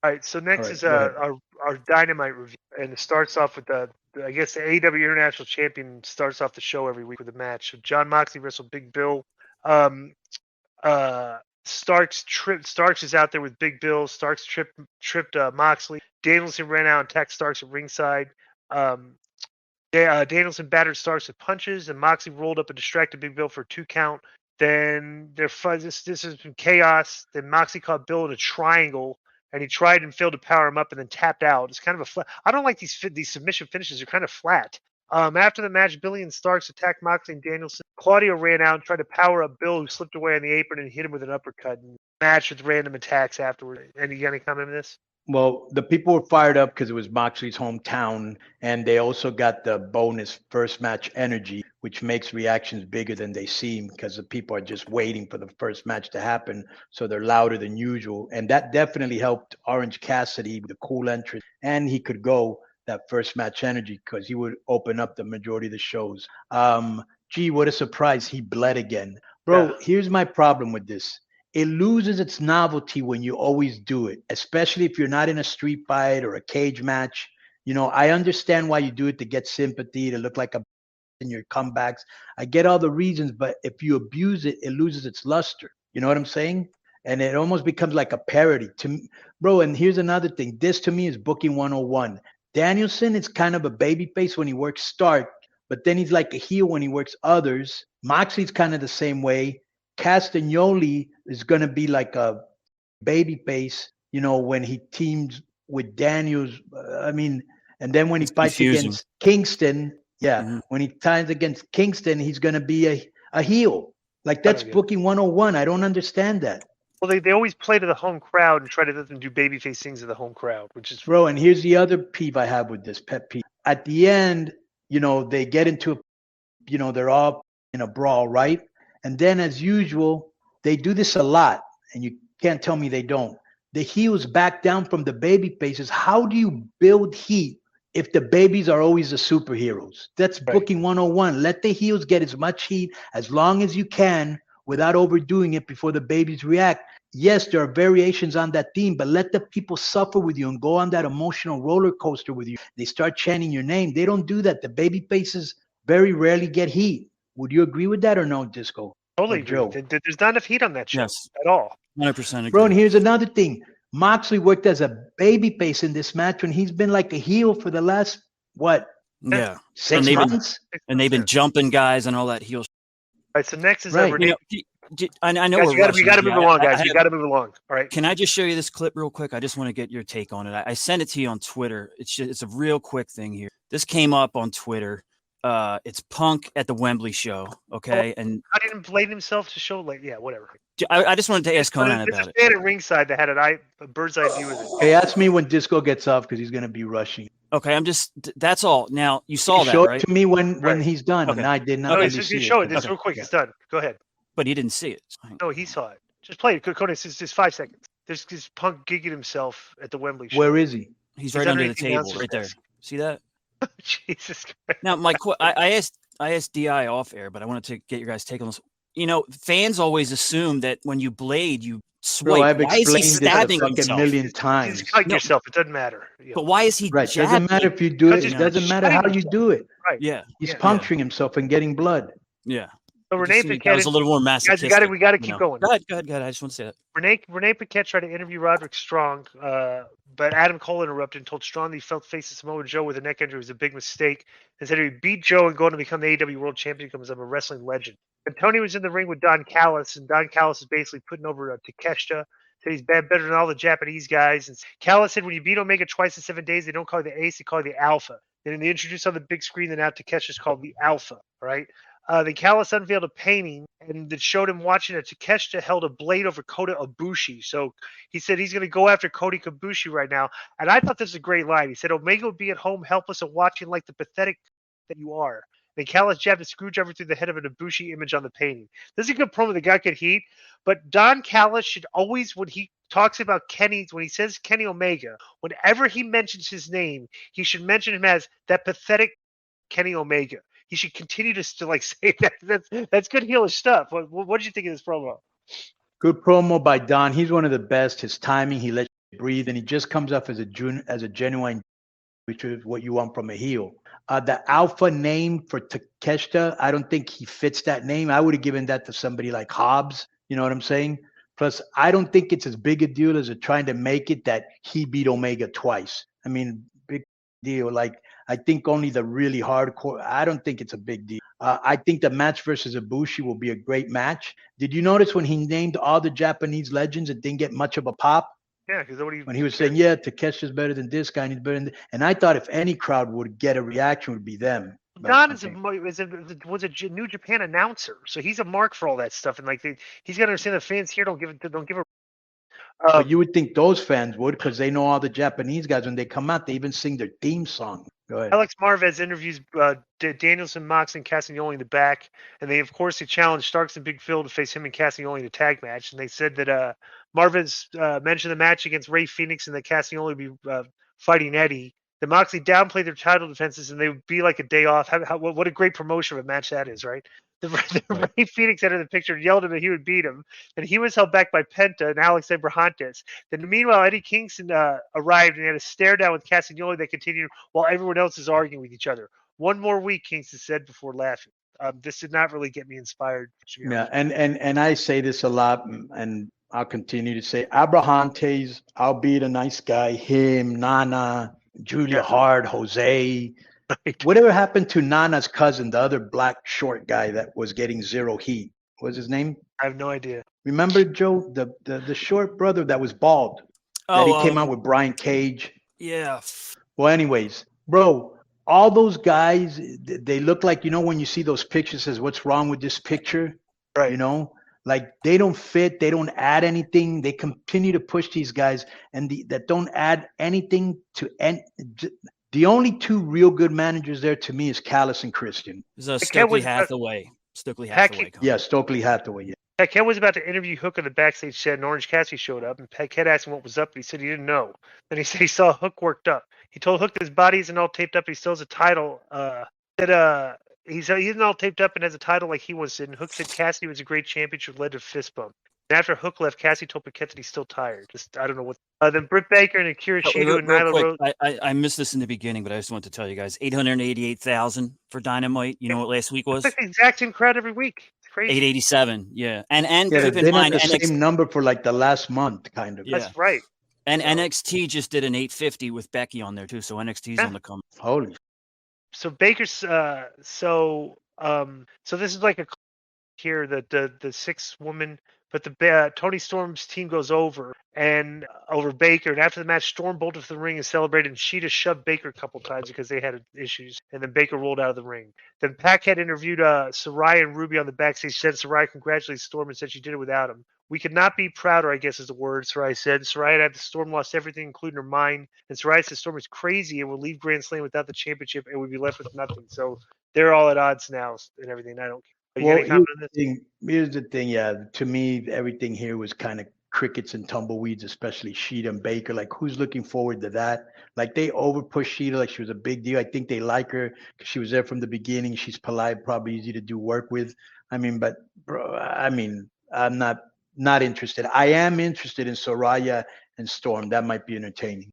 All right, so All next right, is go ahead. our Dynamite review, and it starts off with I guess the AEW International Champion starts off the show every week with a match. So John Moxley wrestled Big Bill. Um, Starks is out there with Big Bill. Starks tripped Moxley. Danielson ran out and attacked Starks at ringside. Um, Danielson battered Starks with punches, and Moxley rolled up and distracted Big Bill for a 2 count. Then this has been chaos. Then Moxley caught Bill in a triangle, and he tried and failed to power him up, and then tapped out. It's kind of a flat. I don't like these submission finishes. They're kind of flat. After the match, Billy and Starks attacked Moxley and Danielson. Claudio ran out and tried to power up Bill, who slipped away on the apron and hit him with an uppercut. And match with random attacks afterward. Any comment on this? Well, the people were fired up because it was Moxley's hometown, and they also got the bonus first match energy, which makes reactions bigger than they seem because the people are just waiting for the first match to happen, so they're louder than usual. And that definitely helped Orange Cassidy with a cool entrance, and he could go that first match energy because he would open up the majority of the shows. Gee, what a surprise! He bled again, bro. Yeah. Here's my problem with this. It loses its novelty when you always do it, especially if you're not in a street fight or a cage match. I understand why you do it to get sympathy, to look like a in your comebacks. I get all the reasons, but if you abuse it, it loses its luster. You know what I'm saying? And it almost becomes like a parody to me, bro. And here's another thing. This to me is booking 101. Danielson is kind of a baby face when he works Stark, but then he's like a heel when he works others. Moxley's kind of the same way. Castagnoli is going to be like a baby face, when he teams with Daniels. And then when he fights confusing. against Kingston, Mhm. when he times against Kingston, he's going to be a heel. Like that's booking 101. I don't understand that. Well, they always play to the home crowd and try to let them do babyface things to the home crowd, which is Bro, and here's the other peeve I have with this pet peeve. At the end, they get into they're all in a brawl, right? And then, as usual, they do this a lot, and you can't tell me they don't. The heels back down from the baby faces. How do you build heat if the babies are always the superheroes? That's booking 101. Let the heels get as much heat as long as you can without overdoing it before the babies react. Yes, there are variations on that theme, but let the people suffer with you and go on that emotional roller coaster with you. They start chanting your name. They don't do that. The baby faces very rarely get heat. Would you agree with that or no, Disco? totally Or Joe? agree. There's not enough heat on that show Yes. at all. 100% agree. Bro, and here's another thing. Moxley worked as a baby face in this match when he's been like a heel for the last, what, Yeah. 6 months? And they've been jumping guys and all that heel. All right, so next is Right. Renee. I know Guys, we're you got to rushing move here. along, guys. You got to move along. All right. Can I just show you this clip real quick? I just want to get your take on it. I sent it to you on Twitter. It's a real quick thing here. This came up on Twitter. It's Punk at the Wembley show. Okay, and I didn't blame himself to show whatever. I just wanted to ask Konnan about it. There's a fan at ringside that had a bird's eye view of it. Okay, ask me when Disco gets off because he's going to be rushing. Okay, that's all. Now you saw that, show right? it to me when he's done. Okay. And I did not No, really just see show it. it. This real quick. It's done. Go ahead. But he didn't see it. No, he saw it. Just play it. Conan, it's just 5 seconds. There's this Punk gigging himself at the Wembley show. Where is he? He's right under the table, right there. See that? Jesus Christ. Now, I asked Di off air, but I wanted to get your guys' take on this. Fans always assume that when you blade, you swipe. Bro, I've why is he explained stabbing this a himself? million times. Just cut yourself. It doesn't matter. But why is he Right. jabbing? Doesn't matter if you do it. It Just doesn't matter how you do it. Right. Yeah. He's puncturing himself and getting blood. Yeah. So Renee That was Paquette. a little more Guys, masochistic. we got to keep going. Go ahead. I just want to say that. Renee Paquette tried to interview Roderick Strong, but Adam Cole interrupted and told Strong that he felt facing Samoa Joe with a neck injury was a big mistake, and said he would beat Joe and go on to become the AEW World Champion because I'm a wrestling legend. And Tony was in the ring with Don Callis, and Don Callis is basically putting over Takeshita. Said he's better than all the Japanese guys. And Callis said when you beat Omega twice in 7 days, they don't call you the ace, they call you the alpha. Then they introduced on the big screen that now Takeshi's called the alpha, right? The Callis unveiled a painting and that showed him watching it. Takeshita held a blade over Kota Ibushi. So he said he's going to go after Kota Ibushi right now. And I thought this was a great line. He said, Omega would be at home helpless and watching like the pathetic that you are. Then Callis jabbed a screwdriver through the head of an Ibushi image on the painting. This is a good promo that got good heat. But Don Callis should always, when he talks about Kenny, when he says Kenny Omega, whenever he mentions his name, he should mention him as that pathetic Kenny Omega. He should continue to still say that. That's good heelish stuff. What did you think of this promo? Good promo by Don. He's one of the best. His timing, he lets breathe, and he just comes off as a genuine, which is what you want from a heel. The alpha name for Takeshita, I don't think he fits that name. I would have given that to somebody like Hobbs. You know what I'm saying? Plus, I don't think it's as big a deal as they're trying to make it that he beat Omega twice. I mean, big deal. Like, I think only the really hardcore. I don't think it's a big deal. I think the match versus Ibushi will be a great match. Did you notice when he named all the Japanese legends, it didn't get much of a pop? Yeah, because When he was saying, yeah, Takeshi's better than this guy, and he's better than this. And I thought if any crowd would get a reaction, would be them. But, Don okay. was a New Japan announcer, so he's a mark for all that stuff. And like he's got to understand the fans here don't give a. But you would think those fans would, because they know all the Japanese guys. When they come out, they even sing their theme song. Go ahead. Alex Marvez interviews Danielson, Mox, and Castagnoli in the back, and they challenged Starks and Big Phil to face him and Castagnoli in a tag match. And they said that Marvez mentioned the match against Ray Phoenix and that Castagnoli would be fighting Eddie. The Moxley downplayed their title defenses, and they would be like a day off. What a great promotion of a match that is, right? Right. Ray Phoenix entered the picture and yelled at him that he would beat him, and he was held back by Penta and Alex Abrahantes. Then, meanwhile, Eddie Kingston arrived and had a stare down with Castagnoli that continued while everyone else is arguing with each other. One more week, Kingston said before laughing. This did not really get me inspired. Yeah, and I say this a lot, and I'll continue to say Abrahantes, albeit a nice guy, him, Nana, Julia Hart, Jose. Whatever happened to Nana's cousin, the other black short guy that was getting zero heat? What was his name? I have no idea. Remember, Joe, the short brother that was bald? That he came out with Brian Cage. Yeah. Well, anyways, bro, all those guys, they look like, when you see those pictures, says, what's wrong with this picture? Right. Like they don't fit, they don't add anything. They continue to push these guys, and that don't add anything to the only two real good managers there to me is Callis and Christian. Stokely Hathaway. Yeah, Stokely Hathaway. Yeah. Paquette was about to interview Hook on the backstage set, and Orange Cassidy showed up, and Paquette asked him what was up, and he said he didn't know. Then he said he saw Hook worked up. He told Hook that his body isn't all taped up, he still has a title. He said he isn't all taped up and has a title like he was. And Hook said Cassidy was a great champion, which led to fist bump. And after Hook left, Cassidy told Paquette that he's still tired. I don't know what. Then Britt Baker and Akira Shida and Nyla Rose. I missed this in the beginning, but I just want to tell you guys: 888,000 for Dynamite. You know what last week was? It's like the exact same crowd every week. It's crazy. 887. Yeah, and keep in mind the same number for like the last month, kind of. Yeah. That's right. And NXT just did an 850 with Becky on there too, so NXT's on the come. Holy. So Baker's so this is like a here the 6-woman, but the Tony Storm's team goes over Baker, and after the match, Storm bolted to the ring and celebrated, and Sheeta shoved Baker a couple times because they had issues, and then Baker rolled out of the ring. Then Paquette interviewed Saraya and Ruby on the backstage, said Saraya congratulated Storm and said she did it without him. We could not be prouder, I guess is the word, Saraya said. Saraya had the Storm lost everything, including her mind. And Saraya said Storm is crazy and will leave Grand Slam without the championship and would be left with nothing. So they're all at odds now and everything. I don't care. Well, here's the thing. Yeah, to me, everything here was kind of crickets and tumbleweeds, especially Sheeta and Baker. Like, who's looking forward to that? Like, they overpushed Sheeta like she was a big deal. I think they like her because she was there from the beginning. She's polite, probably easy to do work with. I mean, but, bro, I'm not interested. I am interested in Saraya and Storm. That might be entertaining.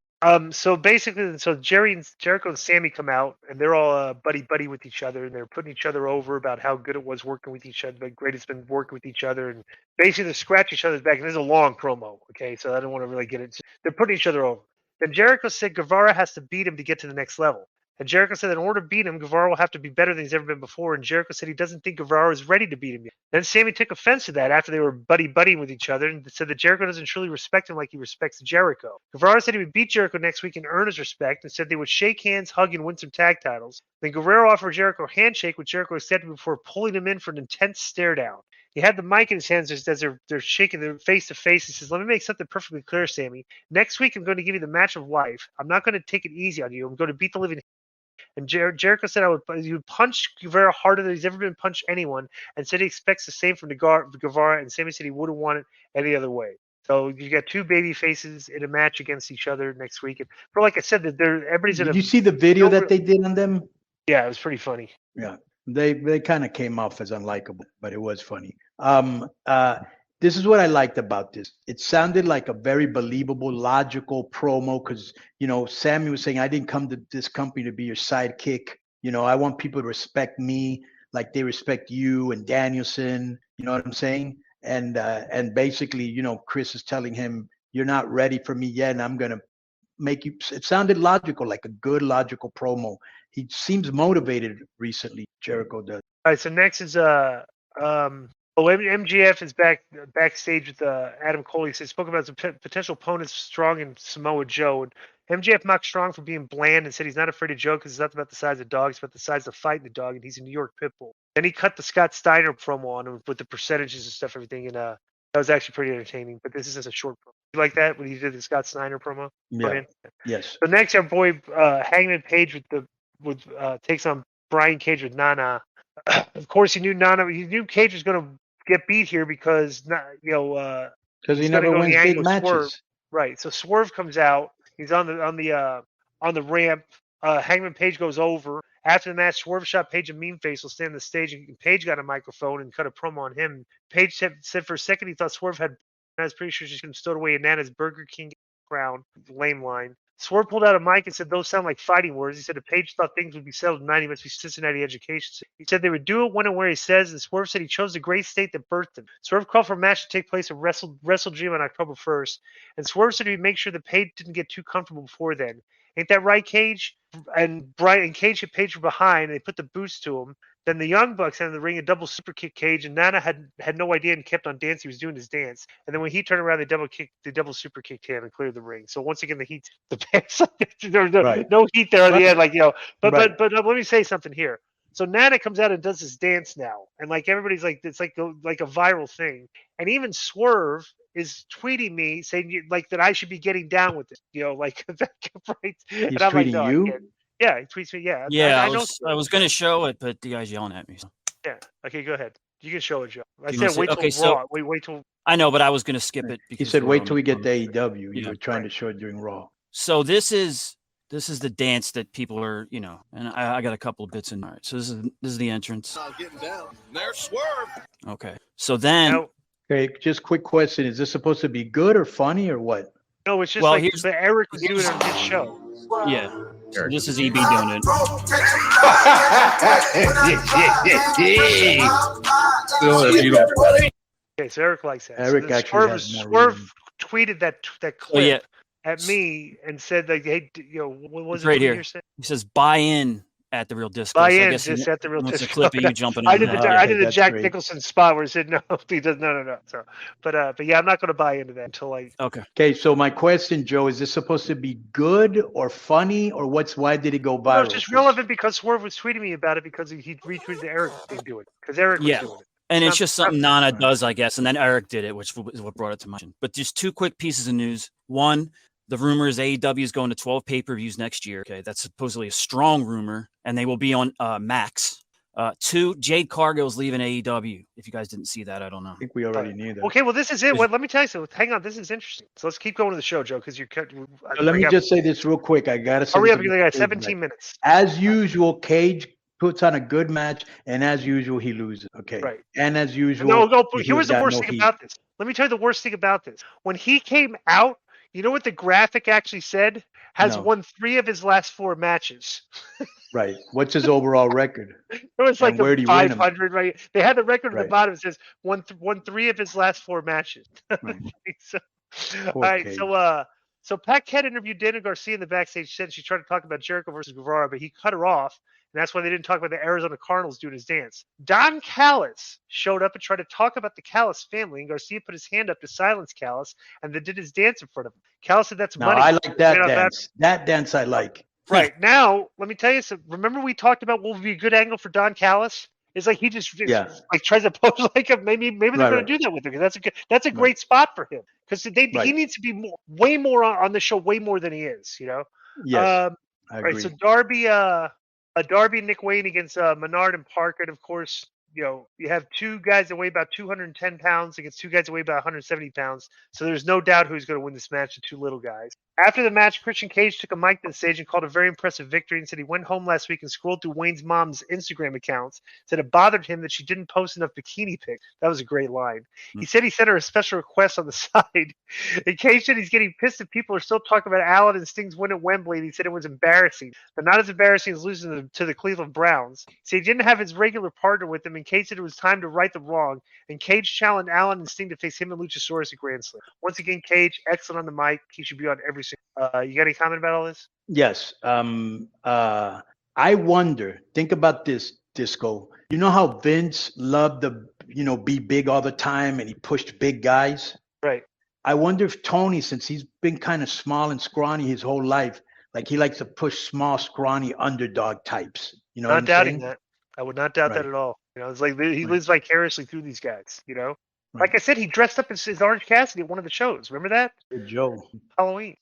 So basically, Jericho and Sammy come out, and they're all buddy with each other, and they're putting each other over about how good it was working with each other, how great it's been working with each other, and basically they scratch each other's back. And this is a long promo, okay? So I don't want to really get into. They're putting each other over. Then Jericho said Guevara has to beat him to get to the next level. And Jericho said that in order to beat him, Guevara will have to be better than he's ever been before. And Jericho said he doesn't think Guevara is ready to beat him yet. Then Sammy took offense to that after they were buddy with each other and said that Jericho doesn't truly respect him like he respects Jericho. Guevara said he would beat Jericho next week and earn his respect, and said they would shake hands, hug, and win some tag titles. Then Guerrero offered Jericho a handshake, which Jericho accepted before pulling him in for an intense stare down. He had the mic in his hands as they're shaking their face to face. He says, "Let me make something perfectly clear, Sammy. Next week, I'm going to give you the match of life. I'm not going to take it easy on you. I'm going to beat the living." And Jericho said he would punch Guevara harder than he's ever been punched anyone, and said he expects the same from Guevara. And Sammy said he wouldn't want it any other way. So you got two baby faces in a match against each other next week. But like I said, everybody's in. Did you see the video that they did on them? Yeah, it was pretty funny. Yeah, they kind of came off as unlikable, but it was funny. this is what I liked about this. It sounded like a very believable, logical promo because, Sammy was saying, I didn't come to this company to be your sidekick. I want people to respect me like they respect you and Danielson. You know what I'm saying? And basically, Chris is telling him, you're not ready for me yet, and I'm going to make you. It sounded logical, like a good, logical promo. He seems motivated recently, Jericho does. All right, so next is MGF is backstage with Adam Cole. He spoke about some potential opponents, Strong and Samoa Joe. And MGF mocked Strong for being bland and said he's not afraid of Joe because it's not about the size of the dog, it's about the size of fighting the dog, and he's a New York pit bull. Then he cut the Scott Steiner promo on him with the percentages and stuff, everything, and that was actually pretty entertaining. But this is just a short promo. You like that when he did the Scott Steiner promo? Yeah. Yes. So next, our boy Hangman Page takes on Brian Cage with Nana. Of course, he knew Cage was going to get beat here because he never wins big matches. Swerve. Right. So Swerve comes out. He's on the ramp. Hangman Page goes over. After the match, Swerve shot Page a mean face. Will stand on the stage, and Page got a microphone and cut a promo on him. Page said for a second he thought Swerve had. I was pretty sure she's going to stow away Nana's Burger King crown. Lame line. Swerve pulled out a mic and said, those sound like fighting words. He said, if Page thought things would be settled tonight, he must be Cincinnati education. He said they would do it when and where he says, and Swerve said he chose the great state that birthed him. Swerve called for a match to take place at Wrestle Dream on October 1st, and Swerve said he'd make sure that Page didn't get too comfortable before then. Ain't that right, Cage? And Brian and Cage hit Page from behind, and they put the boots to him. Then the Young Bucks entered the ring, a double super kick Cage, and Nana had no idea and kept on dancing. He was doing his dance. And then when he turned around, they double super kicked him and cleared the ring. So once again, the pants, there was no heat there at the end, But let me say something here. So Nana comes out and does this dance now, and like everybody's like, it's like a viral thing. And even Swerve is tweeting me saying like that I should be getting down with this, right. He's and I'm tweeting like, no, you. Yeah, he tweets me. Yeah, yeah. I was going to show it, but the guy's yelling at me. So. Yeah. Okay, go ahead. You can show it, Joe. I You said wanna wait see- till okay, Raw. so- Wait till. I know, but I was going to skip it. He Because said, we're "Wait on till we the- get to AEW." You Yeah, were trying to show it during Raw. So this is the dance that people are, and I got a couple of bits in there. So this is the entrance. Getting down. There's Swerve. Okay. So then. No, Okay, just quick question: is this supposed to be good or funny or what? no, it's just Well, like here's- but Eric was doing it on his show. Yeah. So this is EB doing it. Okay, so Eric likes that. Eric so actually has more Swerve room. tweeted that clip Oh yeah. at me and said like, hey, what was It's it right you here. were saying? He says buy in at the Real Disco. Buy So I in guess just at the Real wants a Disco. clip of you jumping I in did and the out. I did the That's Jack great. Nicholson spot where he said no, he does no. So, but yeah, I'm not going to buy into that until like. Okay. Okay, so my question, Joe, is this supposed to be good or funny or why did it go No, viral? it's just relevant because Swerve was tweeting me about it because he retweeted Eric thing doing it because Eric was Yeah. doing it. And it's Not- just something Nana does, I guess. And then Eric did it, which is what brought it to mind. But just two quick pieces of news. One, the rumor is AEW is going to 12 pay-per-views next year. Okay, that's supposedly a strong rumor, and they will be on Max. Two, Jade Cargill is leaving AEW. If you guys didn't see that, I don't know. I think we already knew that. Okay, well, this is it. Well, let me tell you something. Hang on, this is interesting. So let's keep going to the show, Joe, because So let me just say this real quick. I gotta say, hurry up. this You got 17 minutes. As usual, Cage puts on a good match, and as usual, he loses. Okay, Right. And as usual, No. he's Here was the got worst no thing heat. about this. Let me tell you the worst thing about this. When he came out, you know what the graphic actually said? Has No. won 3 of his last 4 matches. Right. What's his overall record? It was like where do you win 'em? 500, right? They had the record at Right. the bottom. It says won 3 of his last 4 matches. Right. So, all Poor right, Cage. so Paquette interviewed Dana Garcia in the backstage. Said she tried to talk about Jericho versus Guevara, but he cut her off, and that's why they didn't talk about the Arizona Cardinals doing his dance. Don Callis showed up and tried to talk about the Callis family, and Garcia put his hand up to silence Callis, and then did his dance in front of him. Callis said that's No, money. I like that You know, dance. That dance I like. Right now, let me tell you something. Remember we talked about what would be a good angle for Don Callis? It's like he just Yeah. like tries to pose like him. Maybe they're Right, going right. to do that with him. That's a great spot for him because he Right. needs to be way more on the show, way more than he is. Yes, I All agree. right. So Darby and Nick Wayne against Menard and Parker, and of course you have two guys that weigh about 210 pounds against two guys that weigh about 170 pounds. So there's no doubt who's going to win this match, the two little guys. After the match, Christian Cage took a mic to the stage and called a very impressive victory and said he went home last week and scrolled through Wayne's mom's Instagram accounts, said it bothered him that she didn't post enough bikini pics. That was a great line. He said he sent her a special request on the side. And Cage said he's getting pissed that people are still talking about Allen and Sting's win at Wembley, and he said it was embarrassing, but not as embarrassing as losing to the Cleveland Browns. He said he didn't have his regular partner with him, and Cage said it was time to right the wrong, and Cage challenged Allen and Sting to face him and Luchasaurus at Grand Slam. Once again, Cage, excellent on the mic. He should be on every single. You got any comment about all this? Yes. I wonder, think about this, Disco. You know how Vince loved to, be big all the time and he pushed big guys? Right. I wonder if Tony, since he's been kind of small and scrawny his whole life, like he likes to push small, scrawny underdog types. You know Not what I'm doubting saying? that. I would not doubt that at all. It's like he lives vicariously through these guys, Right. Like I said, he dressed up as Orange Cassidy at one of the shows. Remember that? Good Joe. Halloween.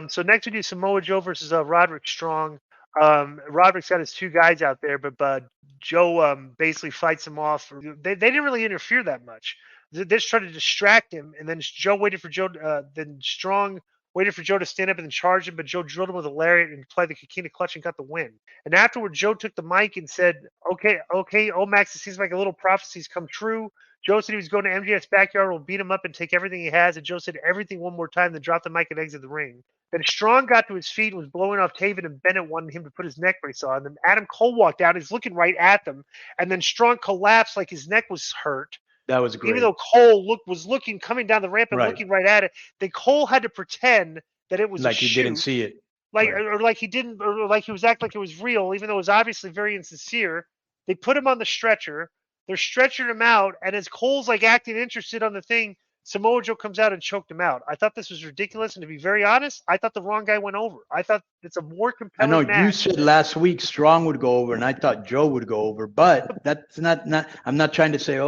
So next we do Samoa Joe versus Roderick Strong. Roderick's got his two guys out there, but Joe basically fights him off. They didn't really interfere that much. They just tried to distract him, and then Joe waited for Joe. Then Strong waited for Joe to stand up and then charge him, but Joe drilled him with a lariat and applied the Coquina Clutch and got the win. And afterward, Joe took the mic and said, "Okay, Omax, it seems like a little prophecy's come true." Joe said he was going to MJF's backyard, will beat him up and take everything he has. And Joe said everything one more time, then dropped the mic and exited the ring. Then Strong got to his feet and was blowing off Taven, and Bennett wanted him to put his neck brace on. Then Adam Cole walked out. He's looking right at them. And then Strong collapsed like his neck was hurt. That was great. Even though Cole was looking, coming down the ramp and Right. looking right at it, then Cole had to pretend that it was like a he shoot. didn't see it. Like, Right. or like he didn't, or like he was acting like it was real, even though it was obviously very insincere. They put him on the stretcher. They're stretching him out, and as Cole's like acting interested on the thing, Samoa Joe comes out and choked him out. I thought this was ridiculous, and to be very honest, I thought the wrong guy went over. I thought it's a more I compelling know match. you said last week Strong would go over, and I thought Joe would go over, but that's not. I'm not trying to say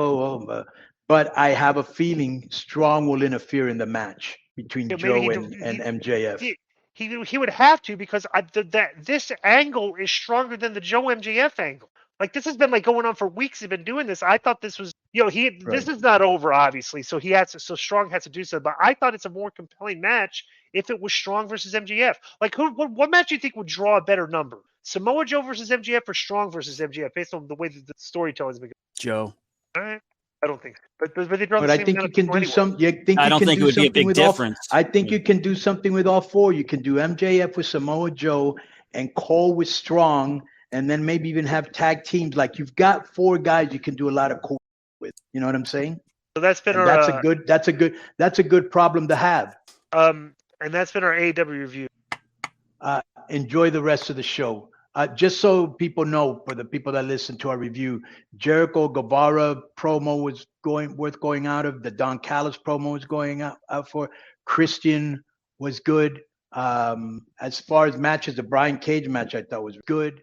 but I have a feeling Strong will interfere in the match between Yeah, maybe Joe he and MJF. He would have to, because this angle is stronger than the Joe MJF angle. Like, this has been like going on for weeks. They've been doing this. I thought this was, this is not over, obviously. So Strong has to do so. But I thought it's a more compelling match if it was Strong versus MJF. Like, what match do you think would draw a better number? Samoa Joe versus MJF or Strong versus MJF, based on the way that the storytelling's been going? Joe. All right. I don't think so. But they draw But the I same think amount you of can people do anyway. some. I don't think it would be a big difference. I think you can do something with all four. You can do MJF with Samoa Joe and Cole with Strong, and then maybe even have tag teams. Like, you've got four guys you can do a lot of cool with. You know what I'm saying? So that's been And our that's a good problem to have. and that's been our AEW review. Enjoy the rest of the show. Just so people know, for the people that listen to our review, Jericho Guevara promo was worth going out of. The Don Callis promo was going out for. Christian was good. As far as matches, the Brian Cage match I thought was good.